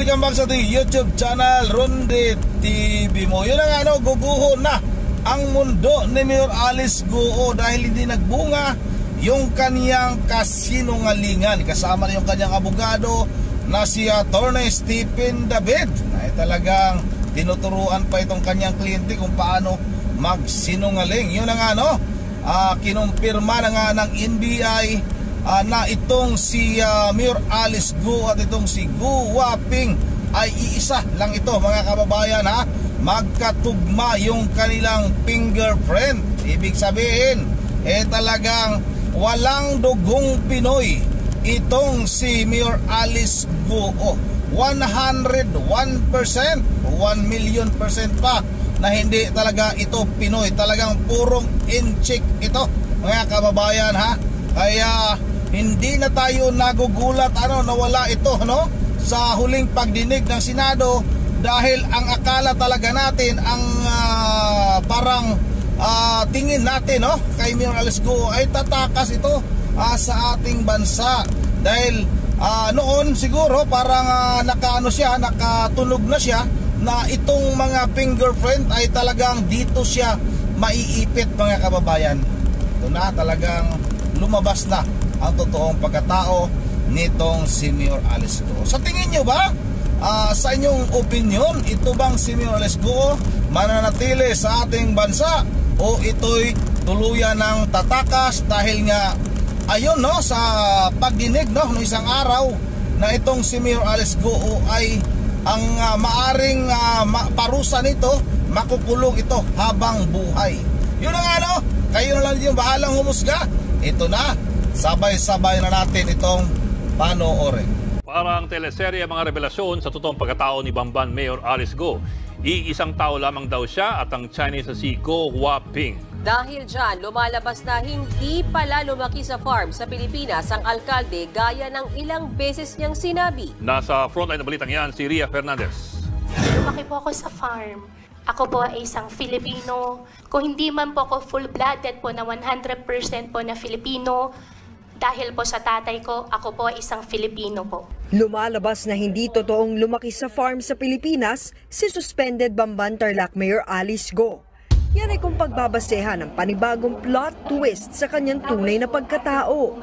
welcome back sa ating YouTube channel, Ronde TV mo. Yun ang guguho na ang mundo ni Mayor Alice Go dahil hindi nagbunga yung kaniyang kasinungalingan. Kasama na yung kaniyang abogado na si Attorney Stephen David. Ay talagang tinuturuan pa itong kaniyang kliyente kung paano magsinungaling. Yun ang kinumpirma na nga ng NBI na itong si Mayor Alice Go at itong si Go Waping ay iisa lang ito, mga kababayan, magkatugma yung kanilang fingerprint. Ibig sabihin talagang walang dugong Pinoy itong si Mayor Alice Go. 101%, 1,000,000% pa na hindi talaga ito Pinoy. Talagang purong inchik ito, mga kababayan, Kaya hindi na tayo nagugulat nawala ito sa huling pagdinig ng Senado dahil ang akala talaga natin ang parang tingin natin kay Mayor Alice Go ay tatakas ito sa ating bansa dahil noon siguro parang nakatunog na siya na itong mga fingerprint ay talagang dito siya maiipit, mga kababayan. Ito na talagang lumabas na ang totoong pagkatao nitong si Mayor Alice Go. Sa tingin nyo ba, sa inyong opinion, ito bang si Mayor Alice Go mananatili sa ating bansa o ito'y tuluyan ng tatakas dahil nga ayun sa pagdinig no isang araw na itong si Mayor Alice Go ay ang maaring parusa nito, makukulong ito habang buhay. Yun ang kayo na lang yung bahalang humusga. Ito na, sabay-sabay na natin itong panoorin. Parang teleserye mga revelasyon sa totoong pagkatao ni Bamban Mayor Alice Go. Iisang tao lamang daw siya at ang Chinese na si Go Waping. Dahil dyan, lumalabas na hindi pala lumaki sa farm sa Pilipinas ang alkalde gaya ng ilang beses niyang sinabi. Nasa frontline na balitang yan si Ria Fernandez. Lumaki po ako sa farm. Ako po ay isang Filipino. Kung hindi man po ako full-blooded po na 100% po na Filipino, dahil po sa tatay ko, ako po ay isang Filipino po. Lumalabas na hindi totoong lumaki sa farm sa Pilipinas si suspended Bamban Tarlac Mayor Alice Go. Yan ay kung pagbabasehan ng panibagong plot twist sa kanyang tunay na pagkatao.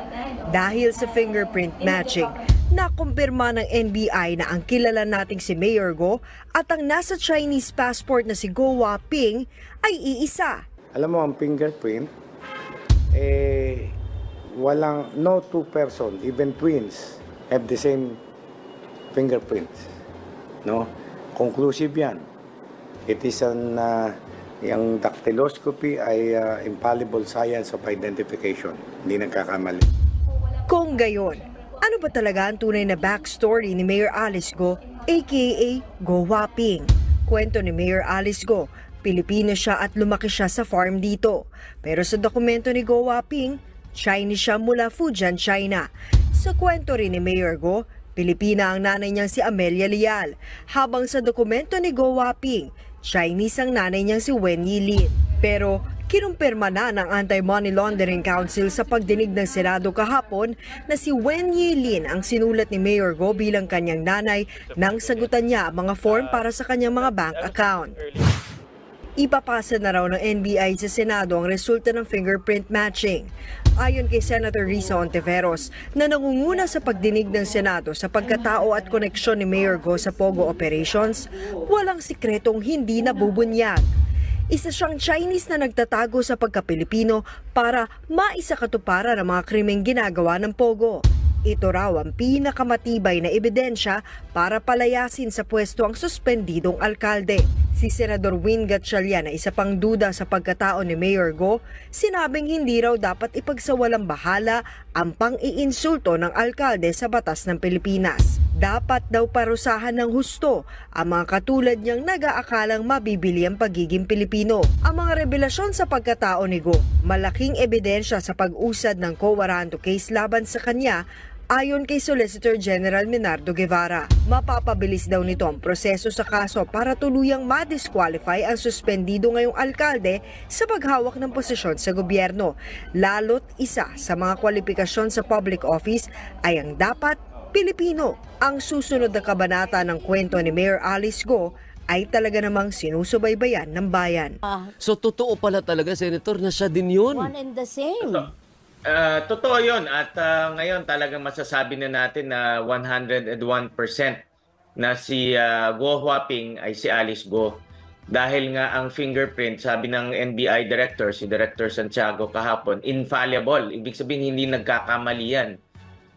Dahil sa fingerprint matching, nakumpirma ng NBI na ang kilala nating si Mayor Go at ang nasa Chinese passport na si Go Waping ay iisa. Alam mo, ang fingerprint, no two person, even twins, have the same fingerprints. No? Conclusive yan. It is yung dactyloscopy ay infallible science of identification. Hindi nagkakamali. Kung gayon, ano ba talaga ang tunay na backstory ni Mayor Alice Go, aka Go Waping? Kwento ni Mayor Alice Go, Pilipino siya at lumaki siya sa farm dito. Pero sa dokumento ni Go Waping, Chinese siya mula Fujian, China. Sa kwento rin ni Mayor Go, Pilipina ang nanay niyang si Amelia Leal. Habang sa dokumento ni Go Waping, Chinese ang nanay niyang si Wen Yilin. Pero kinumpirma na ng Anti-Money Laundering Council sa pagdinig ng Senado kahapon na si Wen Yilin ang sinulat ni Mayor Go bilang kanyang nanay nang sagutan niya ang mga form para sa kanyang mga bank account. Ipapasa na raw ng NBI sa Senado ang resulta ng fingerprint matching. Ayon kay Senator Risa Ontiveros na nangunguna sa pagdinig ng Senado sa pagkatao at koneksyon ni Mayor Go sa Pogo operations, walang sikretong hindi nabubunyag. Isa siyang Chinese na nagtatago sa pagka-Pilipino para maisakatuparan ang mga krimeng ginagawa ng Pogo. Ito raw ang pinakamatibay na ebidensya para palayasin sa pwesto ang suspendidong alkalde. Si Senador Win Gatchalian na isa pang duda sa pagkatao ni Mayor Go, sinabing hindi raw dapat ipagsawalang bahala ang pang-iinsulto ng alkalde sa batas ng Pilipinas. Dapat daw parusahan ng husto ang mga katulad niyang nag-aakalang mabibili ang pagiging Pilipino. Ang mga revelasyon sa pagkatao ni Go, malaking ebidensya sa pag-usad ng Quo Warranto case laban sa kanya. Ayon kay Solicitor General Menardo Guevara, mapapabilis daw nito ang proseso sa kaso para tuluyang ma-disqualify ang suspendido ngayong alkalde sa paghawak ng posisyon sa gobyerno. Lalo't isa sa mga kwalifikasyon sa public office ay ang dapat Pilipino. Ang susunod na kabanata ng kwento ni Mayor Alice Go ay talaga namang sinusubaybayan ng bayan. So totoo pala talaga, Senator, na siya din yun. One and the same. Totoo yun at ngayon talagang masasabi na natin na 101% na si Go Huaping ay si Alice Go. Dahil nga ang fingerprint, sabi ng NBI Director, si Director Santiago kahapon, infallible. Ibig sabihin hindi nagkakamali yan.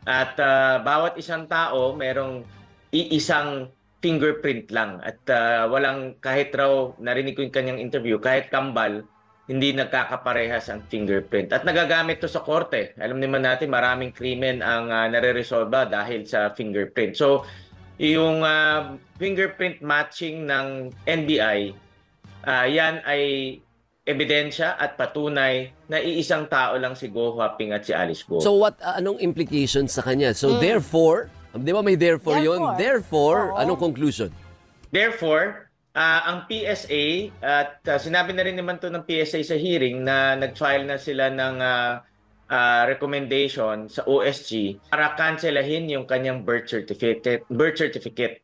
At bawat isang tao merong iisang fingerprint lang. At walang kahit raw, narinig ko yung kanyang interview, kahit kambal, hindi nagkakaparehas ang fingerprint. At nagagamit to sa korte. Alam naman natin maraming krimen ang nare-resolba dahil sa fingerprint. So yung fingerprint matching ng NBI, yan ay ebidensya at patunay na iisang tao lang si Go Huaping at si Alice Go. So anong implications sa kanya? So therefore, di ba may therefore yun? Therefore, anong conclusion? Therefore, ang PSA, at sinabi na rin naman to ng PSA sa hearing na nag-file na sila ng recommendation sa OSG para cancelahin yung kanyang birth certificate.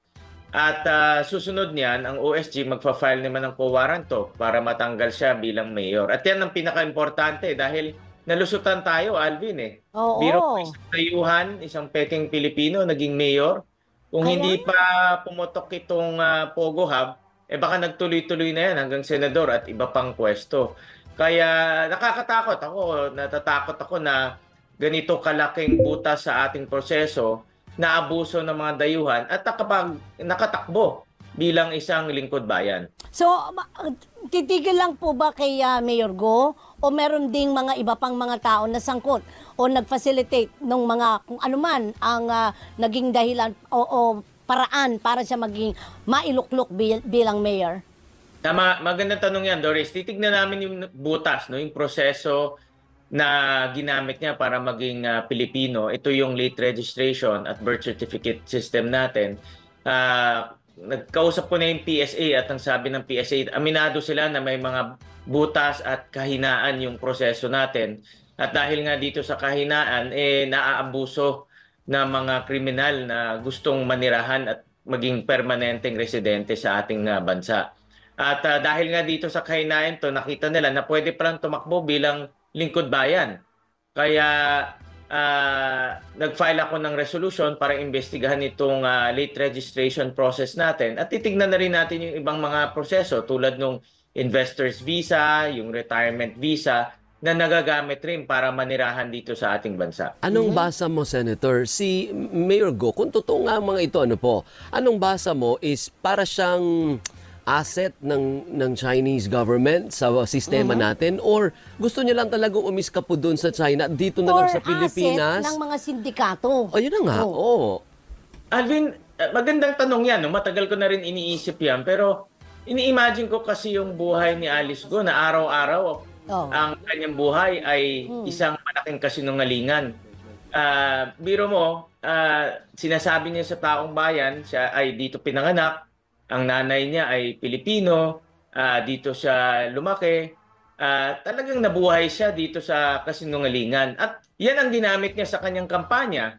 At susunod niyan, ang OSG magfa-file naman ng co-warranto para matanggal siya bilang mayor. At yan ang pinaka-importante dahil nalusutan tayo, Alvin eh. Oo. Biro ko isang tayuhan, isang peking Pilipino, naging mayor. Kung hindi pa pumutok itong Pogo Hub, baka nagtuloy-tuloy na yan hanggang senador at iba pang pwesto. Kaya natatakot ako na ganito kalaking butas sa ating proseso na abuso ng mga dayuhan at nakatakbo bilang isang lingkod bayan. So, titigil lang po ba kay Mayor Go? O meron ding mga iba pang mga tao na sangkot o nag-facilitate ng mga kung ano man ang naging dahilan o paraan para siya maging mailuklok bilang mayor? Tama, magandang tanong yan, Doris. Titignan namin yung butas, no, yung proseso na ginamit niya para maging Pilipino. Ito yung late registration at birth certificate system natin. Nagkausap ko na yung PSA at ang sabi ng PSA, aminado sila na may mga butas at kahinaan yung proseso natin. At dahil nga dito sa kahinaan, naaabuso na mga kriminal na gustong manirahan at maging permanenteng residente sa ating bansa. At dahil nga dito sa kahinaan to, nakita nila na pwede palang tumakbo bilang lingkod bayan. Kaya nag-file ako ng resolution para imbestigahan itong late registration process natin at titignan na rin natin yung ibang mga proseso tulad ng investor's visa, yung retirement visa na nagagamit rin para manirahan dito sa ating bansa. Anong basa mo, Senator? Si Mayor Go, kung totoo nga mga ito, anong basa mo is para siyang asset ng Chinese government sa sistema natin or gusto niya lang talagang umiskapo doon sa China dito na lang sa Pilipinas? Or asset ng mga sindikato. Ayun na nga, oo. Alvin, magandang tanong yan. No? Matagal ko na rin iniisip yan. Pero ini-imagine ko kasi yung buhay ni Alice Go na araw-araw ang kanyang buhay ay isang malaking kasinungalingan. Biro mo, sinasabi niya sa taong bayan, siya ay dito pinanganak, ang nanay niya ay Pilipino, dito siya lumaki, talagang nabuhay siya dito sa kasinungalingan. At yan ang ginamit niya sa kanyang kampanya.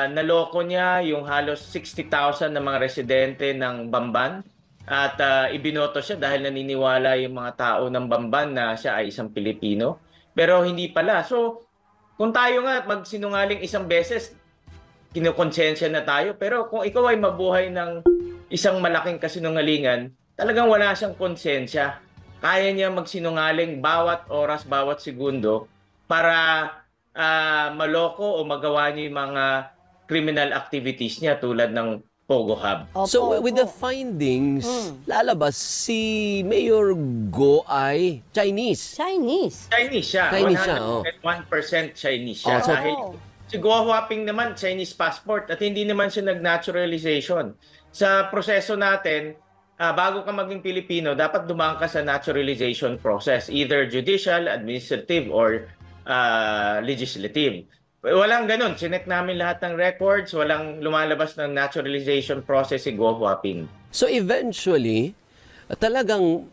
Naloko niya yung halos 60,000 na mga residente ng Bamban at ibinoto siya dahil naniniwala yung mga tao ng Bamban na siya ay isang Pilipino. Pero hindi pala. So, kung tayo nga magsinungaling isang beses, kinukonsensya na tayo. Pero kung ikaw ay mabuhay ng isang malaking kasinungalingan, talagang wala siyang konsensya. Kaya niya magsinungaling bawat oras, bawat segundo para maloko o magawa niya yung mga criminal activities niya tulad ng Pogo Hub. So with the findings, lalabas si Mayor Go ay Chinese. Chinese siya. Chinese siya, 101% Chinese siya. So, dahil si Go Huaping naman, Chinese passport at hindi naman siya nag-naturalization. Sa proseso natin, bago ka maging Pilipino, dapat dumaan ka sa naturalization process, either judicial, administrative, or legislative. Walang ganun. Chinek namin lahat ng records, walang lumalabas ng naturalization process si Go Huaping. So eventually, talagang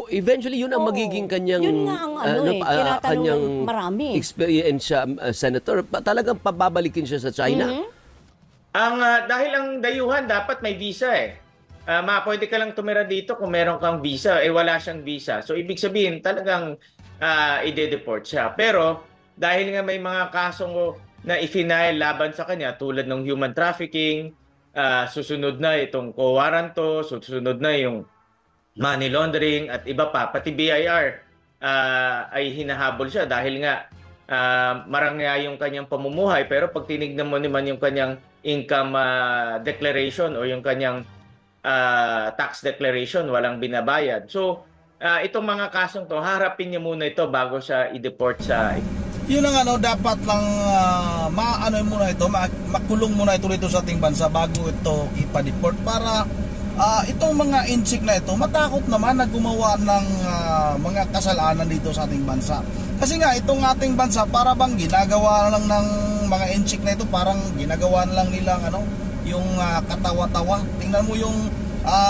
eventually yun ang magiging kanyang Yun nga ang tinatanong kanyang ng marami. experience siya, Senator. Talagang pababalikin siya sa China. Dahil ang dayuhan dapat may visa eh. Pwede ka lang tumira dito kung meron kang visa, wala siyang visa. So ibig sabihin talagang ide-deport siya. Pero dahil nga may mga kasong na i-file laban sa kanya tulad ng human trafficking, susunod na itong co-warranto, susunod na yung money laundering at iba pa, pati BIR ay hinahabol siya dahil nga marangya yung kanyang pamumuhay, pero pag tinignan mo naman yung kanyang income declaration o yung kanyang tax declaration, walang binabayad. So itong mga kasong to, harapin niya muna ito bago siya i-deport sa... Yun ang dapat lang makulong muna ito dito sa ating bansa bago ito ipa-deport para itong mga inchik na ito matakot naman na gumawa ng mga kasalanan dito sa ating bansa. Kasi nga itong ating bansa para bang ginagawa lang ng mga inchik na ito, parang ginagawa lang nilang yung katawa-tawa. Tingnan mo yung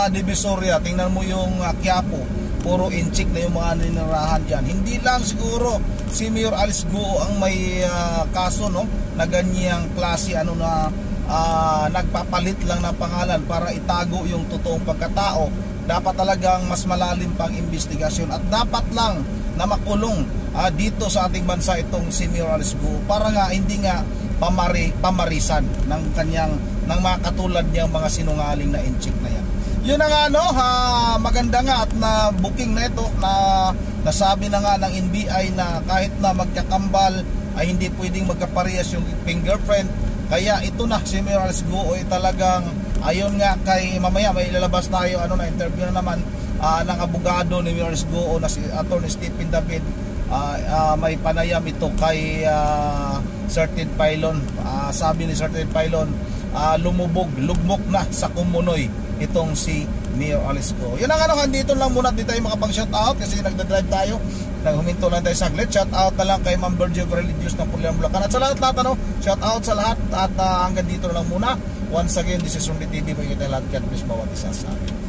Divisoria, tingnan mo yung Quiapo, puro inchik na yung mga ninirahan dyan. Hindi lang siguro si Mayor Alice Go ang may kaso na ganyang klase nagpapalit lang ng pangalan para itago yung totoong pagkatao. Dapat talagang mas malalim pang investigasyon at dapat lang na makulong dito sa ating bansa itong si Mayor Alice Go para nga hindi nga pamarisan ng mga katulad niyang mga sinungaling na inchik na yan. Yun na nga maganda nga at na booking na ito na nasabi na nga ng NBI na kahit na magkakambal ay hindi pwedeng magkaparehas yung fingerprint. Kaya ito na si Mayor Alice Go ay talagang ayon nga kay mamaya may ilalabas tayo na interview na naman ng abogado ni Mayor Alice Go na si Attorney Stephen David. May panayam ito kay Certain Pylon. Sabi ni Certain Pylon, lugmok na sa kumunoy itong si Mayor Alice Go. Yun ang dito lang muna, di tayo makapag-shoutout kasi nagdadrive tayo. Naghuminto lang tayo saglit. Shoutout na lang kay Ma'am Virgil Religious ng Pulilan, Bulacan. At sa lahat, shoutout sa lahat. At hanggang dito lang muna. Once again, this is Sunday TV. May kita lahat. God bless bawat isa sa amin.